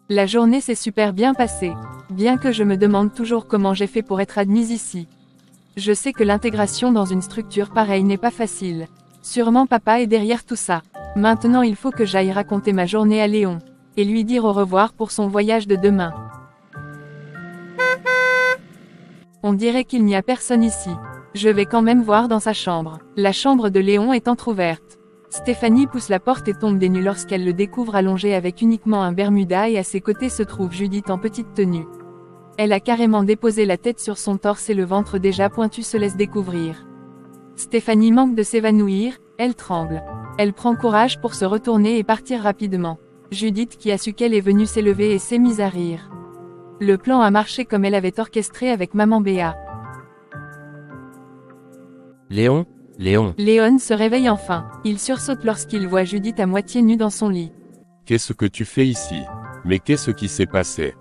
La journée s'est super bien passée, bien que je me demande toujours comment j'ai fait pour être admise ici. Je sais que l'intégration dans une structure pareille n'est pas facile. Sûrement papa est derrière tout ça. Maintenant il faut que j'aille raconter ma journée à Léon, et lui dire au revoir pour son voyage de demain. On dirait qu'il n'y a personne ici. Je vais quand même voir dans sa chambre. La chambre de Léon est entrouverte. Stéphanie pousse la porte et tombe des nues lorsqu'elle le découvre allongé avec uniquement un bermuda et à ses côtés se trouve Judith en petite tenue. Elle a carrément déposé la tête sur son torse et le ventre déjà pointu se laisse découvrir. Stéphanie manque de s'évanouir, elle tremble. Elle prend courage pour se retourner et partir rapidement. Judith, qui a su qu'elle est venue, s'est levée et s'est mise à rire. Le plan a marché comme elle avait orchestré avec maman Béa. Léon, Léon se réveille enfin. Il sursaute lorsqu'il voit Judith à moitié nue dans son lit. Qu'est-ce que tu fais ici? Mais qu'est-ce qui s'est passé?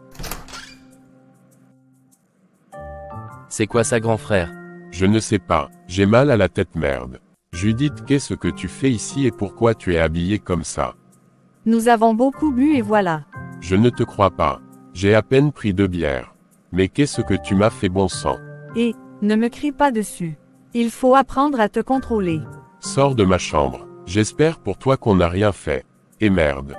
c'est quoi ça grand frère? Je ne sais pas, j'ai mal à la tête, merde. Judith, qu'est-ce que tu fais ici et pourquoi tu es habillée comme ça? Nous avons beaucoup bu et voilà. Je ne te crois pas. J'ai à peine pris 2 bières. Mais qu'est-ce que tu m'as fait, bon sang? Et, ne me crie pas dessus. Il faut apprendre à te contrôler. Sors de ma chambre. J'espère pour toi qu'on n'a rien fait. Et merde.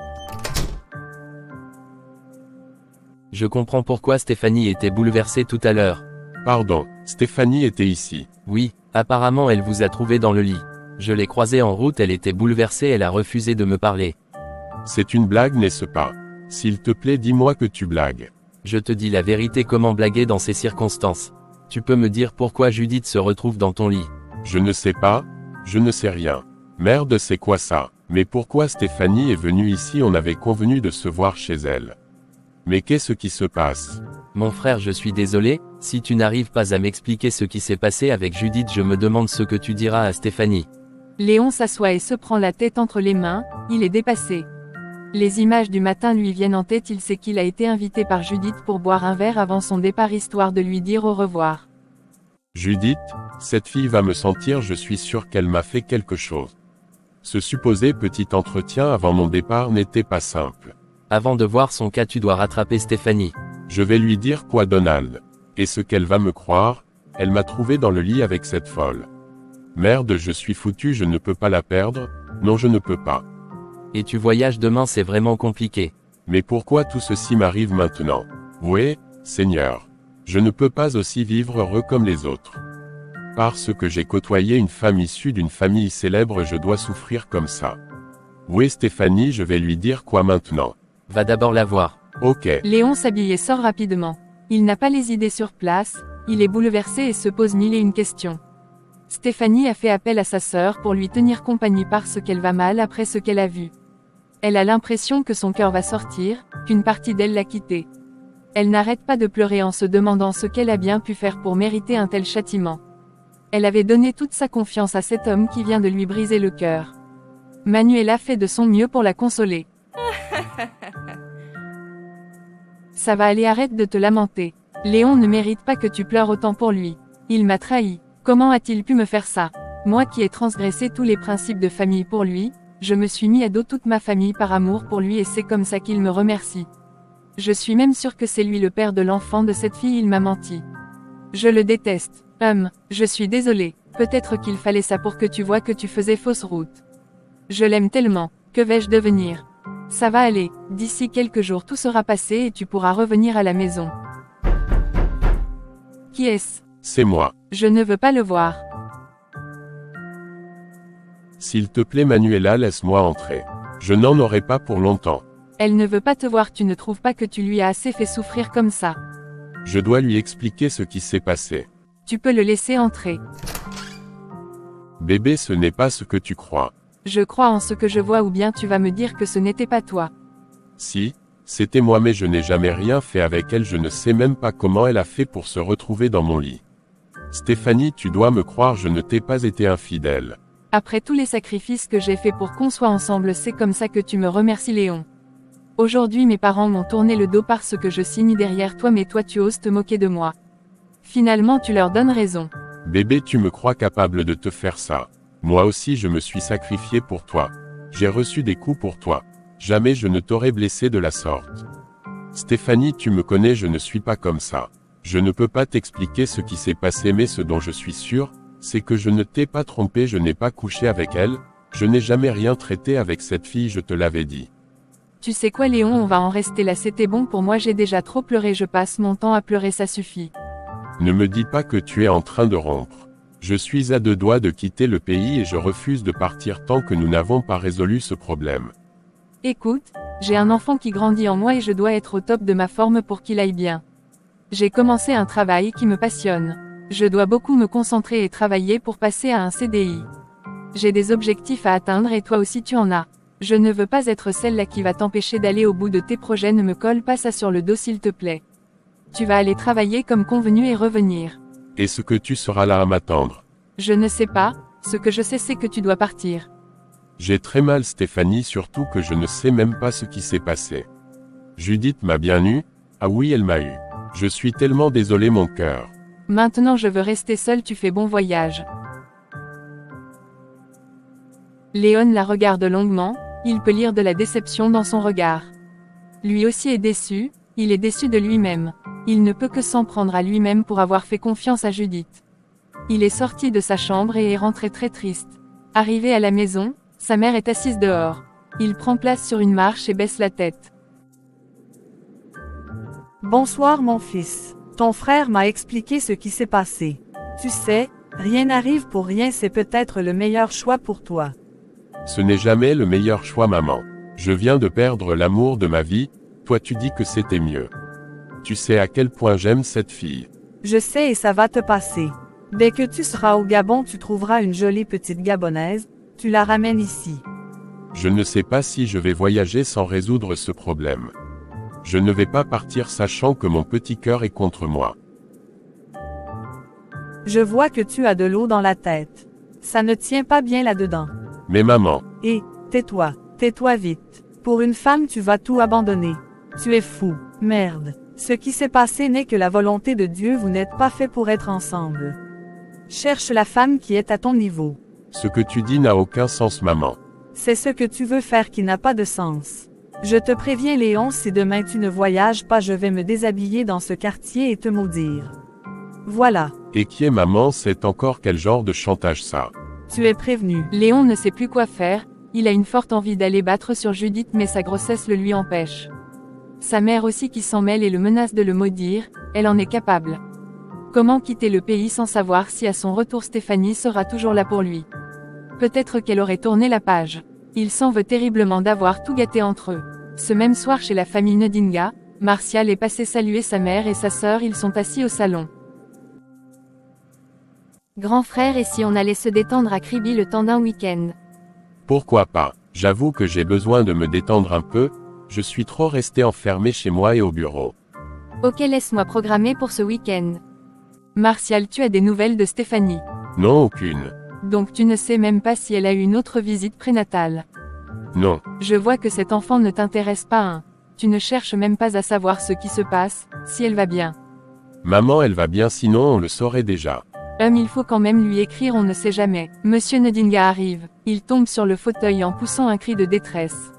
Je comprends pourquoi Stéphanie était bouleversée tout à l'heure. Pardon, Stéphanie était ici. Oui, apparemment elle vous a trouvé dans le lit. Je l'ai croisée en route, elle était bouleversée, elle a refusé de me parler. C'est une blague, n'est-ce pas? S'il te plaît, dis-moi que tu blagues. Je te dis la vérité, comment blaguer dans ces circonstances? Tu peux me dire pourquoi Judith se retrouve dans ton lit? Je ne sais pas, je ne sais rien. Merde, c'est quoi ça? Mais pourquoi Stéphanie est venue ici? On avait convenu de se voir chez elle. Mais qu'est-ce qui se passe? Mon frère, je suis désolé, si tu n'arrives pas à m'expliquer ce qui s'est passé avec Judith, je me demande ce que tu diras à Stéphanie. Léon s'assoit et se prend la tête entre les mains, il est dépassé. Les images du matin lui viennent en tête, il sait qu'il a été invité par Judith pour boire un verre avant son départ histoire de lui dire au revoir. Judith, cette fille va me sentir, je suis sûr qu'elle m'a fait quelque chose. Ce supposé petit entretien avant mon départ n'était pas simple. Avant de voir son cas, tu dois rattraper Stéphanie. Je vais lui dire quoi, Donald? Et ce qu'elle va me croire? Elle m'a trouvé dans le lit avec cette folle. Merde, je suis foutu, je ne peux pas la perdre, non je ne peux pas. Et tu voyages demain, c'est vraiment compliqué. Mais pourquoi tout ceci m'arrive maintenant? Oui, Seigneur. Je ne peux pas aussi vivre heureux comme les autres. Parce que j'ai côtoyé une femme issue d'une famille célèbre, je dois souffrir comme ça. Oui, Stéphanie, je vais lui dire quoi maintenant? Va d'abord la voir. Ok. Léon s'habille et sort rapidement. Il n'a pas les idées sur place, il est bouleversé et se pose mille et une questions. Stéphanie a fait appel à sa sœur pour lui tenir compagnie parce qu'elle va mal après ce qu'elle a vu. Elle a l'impression que son cœur va sortir, qu'une partie d'elle l'a quitté. Elle n'arrête pas de pleurer en se demandant ce qu'elle a bien pu faire pour mériter un tel châtiment. Elle avait donné toute sa confiance à cet homme qui vient de lui briser le cœur. Manuela fait de son mieux pour la consoler. Ça va aller, arrête de te lamenter. Léon ne mérite pas que tu pleures autant pour lui. Il m'a trahi. Comment a-t-il pu me faire ça? Moi qui ai transgressé tous les principes de famille pour lui, je me suis mis à dos toute ma famille par amour pour lui et c'est comme ça qu'il me remercie. Je suis même sûre que c'est lui le père de l'enfant de cette fille, il m'a menti. Je le déteste. Je suis désolée. Peut-être qu'il fallait ça pour que tu vois que tu faisais fausse route. Je l'aime tellement. Que vais-je devenir? Ça va aller, d'ici quelques jours tout sera passé et tu pourras revenir à la maison. Qui est-ce? C'est moi. Je ne veux pas le voir. S'il te plaît, Manuela, laisse-moi entrer. Je n'en aurai pas pour longtemps. Elle ne veut pas te voir, tu ne trouves pas que tu lui as assez fait souffrir comme ça? Je dois lui expliquer ce qui s'est passé. Tu peux le laisser entrer. Bébé, ce n'est pas ce que tu crois. Je crois en ce que je vois, ou bien tu vas me dire que ce n'était pas toi. Si, c'était moi, mais je n'ai jamais rien fait avec elle, je ne sais même pas comment elle a fait pour se retrouver dans mon lit. Stéphanie, tu dois me croire, je ne t'ai pas été infidèle. Après tous les sacrifices que j'ai faits pour qu'on soit ensemble, c'est comme ça que tu me remercies, Léon. Aujourd'hui mes parents m'ont tourné le dos parce que je signe derrière toi, mais toi tu oses te moquer de moi. Finalement tu leur donnes raison. Bébé, tu me crois capable de te faire ça? Moi aussi je me suis sacrifié pour toi. J'ai reçu des coups pour toi. Jamais je ne t'aurais blessé de la sorte. Stéphanie, tu me connais, je ne suis pas comme ça. Je ne peux pas t'expliquer ce qui s'est passé, mais ce dont je suis sûr, c'est que je ne t'ai pas trompé, je n'ai pas couché avec elle, je n'ai jamais rien traité avec cette fille, je te l'avais dit. Tu sais quoi, Léon, on va en rester là, c'était bon pour moi, j'ai déjà trop pleuré, je passe mon temps à pleurer, ça suffit. Ne me dis pas que tu es en train de rompre. Je suis à 2 doigts de quitter le pays et je refuse de partir tant que nous n'avons pas résolu ce problème. Écoute, j'ai un enfant qui grandit en moi et je dois être au top de ma forme pour qu'il aille bien. J'ai commencé un travail qui me passionne. Je dois beaucoup me concentrer et travailler pour passer à un CDI. J'ai des objectifs à atteindre et toi aussi tu en as. Je ne veux pas être celle-là qui va t'empêcher d'aller au bout de tes projets, ne me colle pas ça sur le dos s'il te plaît. Tu vas aller travailler comme convenu et revenir. Est-ce que tu seras là à m'attendre? Je ne sais pas, ce que je sais c'est que tu dois partir. J'ai très mal, Stéphanie, surtout que je ne sais même pas ce qui s'est passé. Judith m'a bien eu? Ah oui, elle m'a eu. Je suis tellement désolé, mon cœur. Maintenant je veux rester seule, tu fais bon voyage. Léon la regarde longuement, il peut lire de la déception dans son regard. Lui aussi est déçu, Il est déçu de lui-même. Il ne peut que s'en prendre à lui-même pour avoir fait confiance à Judith. Il est sorti de sa chambre et est rentré très triste. Arrivé à la maison, sa mère est assise dehors. Il prend place sur une marche et baisse la tête. Bonsoir mon fils. Ton frère m'a expliqué ce qui s'est passé. Tu sais, rien n'arrive pour rien, c'est peut-être le meilleur choix pour toi. Ce n'est jamais le meilleur choix, maman. Je viens de perdre l'amour de ma vie, toi tu dis que c'était mieux. Tu sais à quel point j'aime cette fille. Je sais et ça va te passer. Dès que tu seras au Gabon, tu trouveras une jolie petite Gabonaise, tu la ramènes ici. Je ne sais pas si je vais voyager sans résoudre ce problème. Je ne vais pas partir sachant que mon petit cœur est contre moi. Je vois que tu as de l'eau dans la tête. Ça ne tient pas bien là-dedans. Mais maman, Tais-toi vite. Pour une femme, tu vas tout abandonner. Tu es fou. Merde. Ce qui s'est passé n'est que la volonté de Dieu, vous n'êtes pas fait pour être ensemble. Cherche la femme qui est à ton niveau. ce que tu dis n'a aucun sens, maman. C'est ce que tu veux faire qui n'a pas de sens. Je te préviens Léon, si demain tu ne voyages pas, je vais me déshabiller dans ce quartier et te maudire. Voilà. Et qui est maman, c'est encore quel genre de chantage ça? Tu es prévenu. Léon ne sait plus quoi faire, il a une forte envie d'aller battre sur Judith mais sa grossesse le lui empêche. Sa mère aussi qui s'en mêle et le menace de le maudire, elle en est capable. Comment quitter le pays sans savoir si à son retour Stéphanie sera toujours là pour lui? Peut-être qu'elle aurait tourné la page. Il s'en veut terriblement d'avoir tout gâté entre eux. Ce même soir chez la famille Ndinga, Martial est passé saluer sa mère et sa sœur, ils sont assis au salon. Grand frère, et si on allait se détendre à Kribi le temps d'un week-end? Pourquoi pas? J'avoue que j'ai besoin de me détendre un peu, je suis trop resté enfermé chez moi et au bureau. Ok, laisse-moi programmer pour ce week-end. Martial, tu as des nouvelles de Stéphanie? Non, aucune. Donc tu ne sais même pas si elle a eu une autre visite prénatale? Non. Je vois que cet enfant ne t'intéresse pas, hein. Tu ne cherches même pas à savoir ce qui se passe, si elle va bien. Maman, elle va bien, sinon on le saurait déjà. Il faut quand même lui écrire, on ne sait jamais. Monsieur Ndinga arrive. Il tombe sur le fauteuil en poussant un cri de détresse.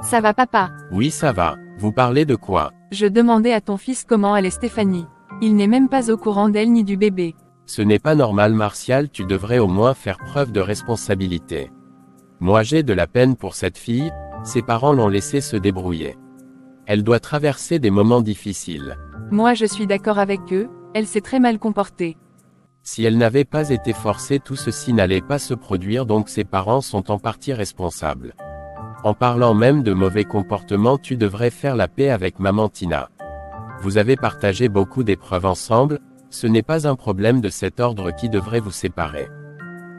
Ça va papa? Oui, ça va. Vous parlez de quoi? Je demandais à ton fils comment allait Stéphanie. Il n'est même pas au courant d'elle ni du bébé. Ce n'est pas normal, Martial, tu devrais au moins faire preuve de responsabilité. Moi j'ai de la peine pour cette fille, ses parents l'ont laissée se débrouiller. Elle doit traverser des moments difficiles. Moi je suis d'accord avec eux, elle s'est très mal comportée. Si elle n'avait pas été forcée, tout ceci n'allait pas se produire, donc ses parents sont en partie responsables. En parlant même de mauvais comportements, tu devrais faire la paix avec maman Tina. Vous avez partagé beaucoup d'épreuves ensemble, ce n'est pas un problème de cet ordre qui devrait vous séparer.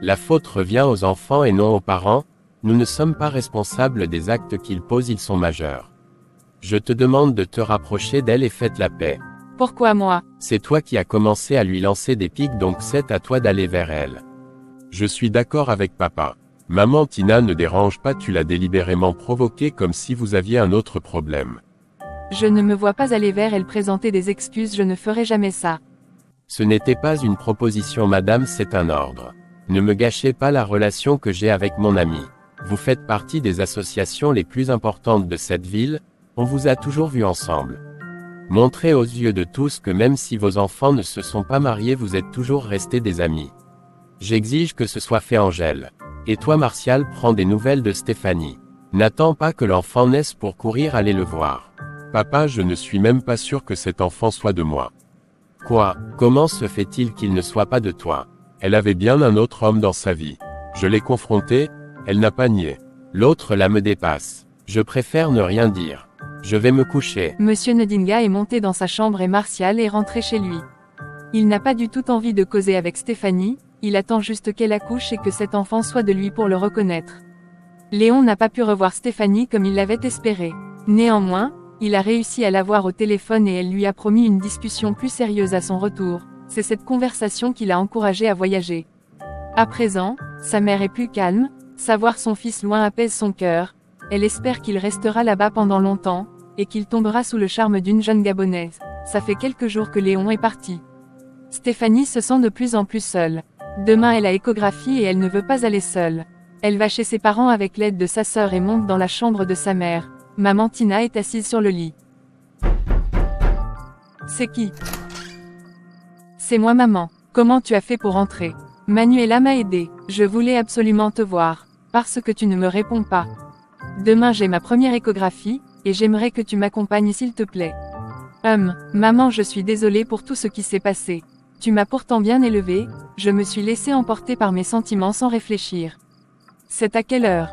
La faute revient aux enfants et non aux parents, nous ne sommes pas responsables des actes qu'ils posent, ils sont majeurs. Je te demande de te rapprocher d'elle et faites la paix. Pourquoi moi? C'est toi qui as commencé à lui lancer des pics, donc c'est à toi d'aller vers elle. Je suis d'accord avec papa. Maman Tina ne dérange pas, tu l'as délibérément provoquée comme si vous aviez un autre problème. Je ne me vois pas aller vers elle présenter des excuses, je ne ferai jamais ça. Ce n'était pas une proposition madame, c'est un ordre. Ne me gâchez pas la relation que j'ai avec mon ami. Vous faites partie des associations les plus importantes de cette ville, on vous a toujours vu ensemble. Montrez aux yeux de tous que même si vos enfants ne se sont pas mariés, vous êtes toujours restés des amis. J'exige que ce soit fait, Angèle. Et toi Martial, prends des nouvelles de Stéphanie. N'attends pas que l'enfant naisse pour courir aller le voir. Papa, je ne suis même pas sûr que cet enfant soit de moi. Quoi? Comment se fait-il qu'il ne soit pas de toi? Elle avait bien un autre homme dans sa vie. Je l'ai confrontée, elle n'a pas nié. L'autre là me dépasse. Je préfère ne rien dire. Je vais me coucher. Monsieur Ndinga est monté dans sa chambre et Martial est rentré chez lui. Il n'a pas du tout envie de causer avec Stéphanie, il attend juste qu'elle accouche et que cet enfant soit de lui pour le reconnaître. Léon n'a pas pu revoir Stéphanie comme il l'avait espéré. Néanmoins, il a réussi à la voir au téléphone et elle lui a promis une discussion plus sérieuse à son retour. C'est cette conversation qui l'a encouragé à voyager. À présent, sa mère est plus calme, savoir son fils loin apaise son cœur. Elle espère qu'il restera là-bas pendant longtemps, et qu'il tombera sous le charme d'une jeune Gabonaise. Ça fait quelques jours que Léon est parti. Stéphanie se sent de plus en plus seule. Demain elle a échographie et elle ne veut pas aller seule. Elle va chez ses parents avec l'aide de sa sœur et monte dans la chambre de sa mère. Maman Tina est assise sur le lit. C'est qui? C'est moi maman. Comment tu as fait pour entrer? Manuela m'a aidé. Je voulais absolument te voir. Parce que tu ne me réponds pas. Demain j'ai ma première échographie, et j'aimerais que tu m'accompagnes s'il te plaît. Maman, je suis désolée pour tout ce qui s'est passé. Tu m'as pourtant bien élevée, je me suis laissée emporter par mes sentiments sans réfléchir. C'est à quelle heure?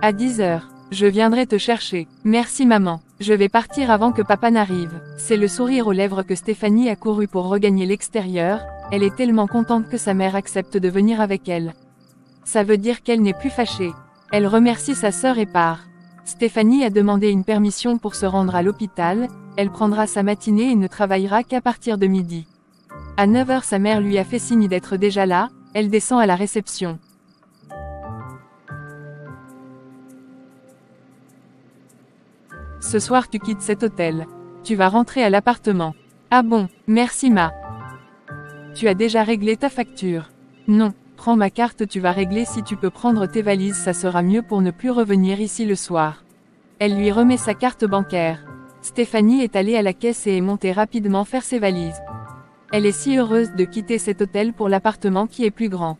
À 10 heures. Je viendrai te chercher. Merci maman. Je vais partir avant que papa n'arrive. C'est le sourire aux lèvres que Stéphanie a couru pour regagner l'extérieur, elle est tellement contente que sa mère accepte de venir avec elle. Ça veut dire qu'elle n'est plus fâchée. Elle remercie sa sœur et part. Stéphanie a demandé une permission pour se rendre à l'hôpital, elle prendra sa matinée et ne travaillera qu'à partir de midi. À 9 heures sa mère lui a fait signe d'être déjà là, elle descend à la réception. Ce soir tu quittes cet hôtel. Tu vas rentrer à l'appartement. Ah bon, merci ma. Tu as déjà réglé ta facture? Non, prends ma carte, tu vas régler. Si tu peux prendre tes valises, ça sera mieux pour ne plus revenir ici le soir. Elle lui remet sa carte bancaire. Stéphanie est allée à la caisse et est montée rapidement faire ses valises. Elle est si heureuse de quitter cet hôtel pour l'appartement qui est plus grand.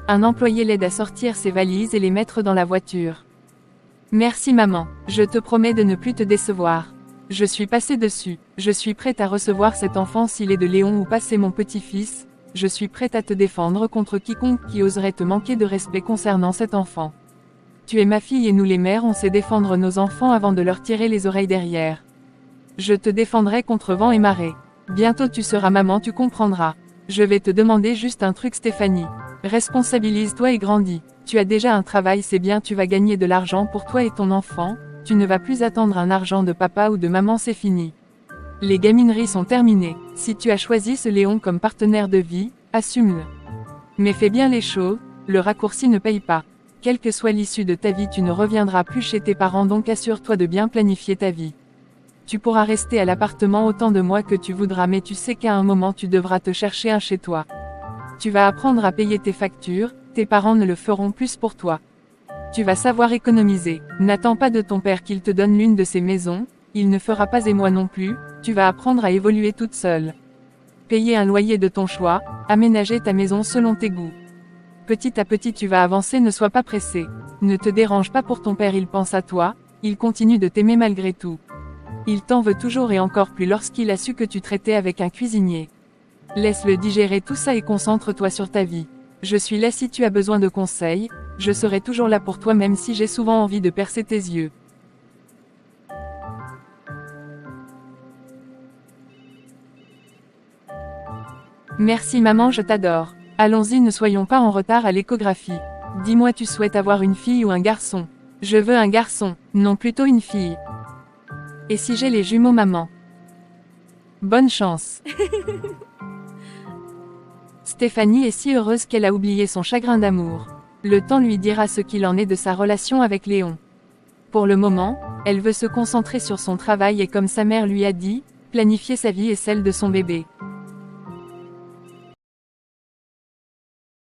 Un employé l'aide à sortir ses valises et les mettre dans la voiture. Merci maman, je te promets de ne plus te décevoir. Je suis passée dessus, je suis prête à recevoir cet enfant s'il est de Léon ou pas, c'est mon petit-fils, je suis prête à te défendre contre quiconque qui oserait te manquer de respect concernant cet enfant. Tu es ma fille et nous les mères on sait défendre nos enfants avant de leur tirer les oreilles derrière. Je te défendrai contre vent et marée. Bientôt tu seras maman, tu comprendras. Je vais te demander juste un truc Stéphanie. Responsabilise-toi et grandis. Tu as déjà un travail, c'est bien, tu vas gagner de l'argent pour toi et ton enfant, tu ne vas plus attendre un argent de papa ou de maman, c'est fini. Les gamineries sont terminées. Si tu as choisi ce Léon comme partenaire de vie, assume-le. Mais fais bien les choses, le raccourci ne paye pas. Quelle que soit l'issue de ta vie, tu ne reviendras plus chez tes parents, donc assure-toi de bien planifier ta vie. Tu pourras rester à l'appartement autant de mois que tu voudras, mais tu sais qu'à un moment tu devras te chercher un chez toi. Tu vas apprendre à payer tes factures, tes parents ne le feront plus pour toi. Tu vas savoir économiser. N'attends pas de ton père qu'il te donne l'une de ses maisons, il ne fera pas et moi non plus, tu vas apprendre à évoluer toute seule. Payer un loyer de ton choix, aménager ta maison selon tes goûts. Petit à petit tu vas avancer, ne sois pas pressé. Ne te dérange pas pour ton père, il pense à toi, il continue de t'aimer malgré tout. Il t'en veut toujours et encore plus lorsqu'il a su que tu traitais avec un cuisinier. Laisse-le digérer tout ça et concentre-toi sur ta vie. Je suis là si tu as besoin de conseils, je serai toujours là pour toi même si j'ai souvent envie de percer tes yeux. Merci maman, je t'adore. Allons-y, ne soyons pas en retard à l'échographie. Dis-moi, tu souhaites avoir une fille ou un garçon? Je veux un garçon, non plutôt une fille. Et si j'ai les jumeaux maman? Bonne chance. Stéphanie est si heureuse qu'elle a oublié son chagrin d'amour. Le temps lui dira ce qu'il en est de sa relation avec Léon. Pour le moment, elle veut se concentrer sur son travail et comme sa mère lui a dit, planifier sa vie et celle de son bébé.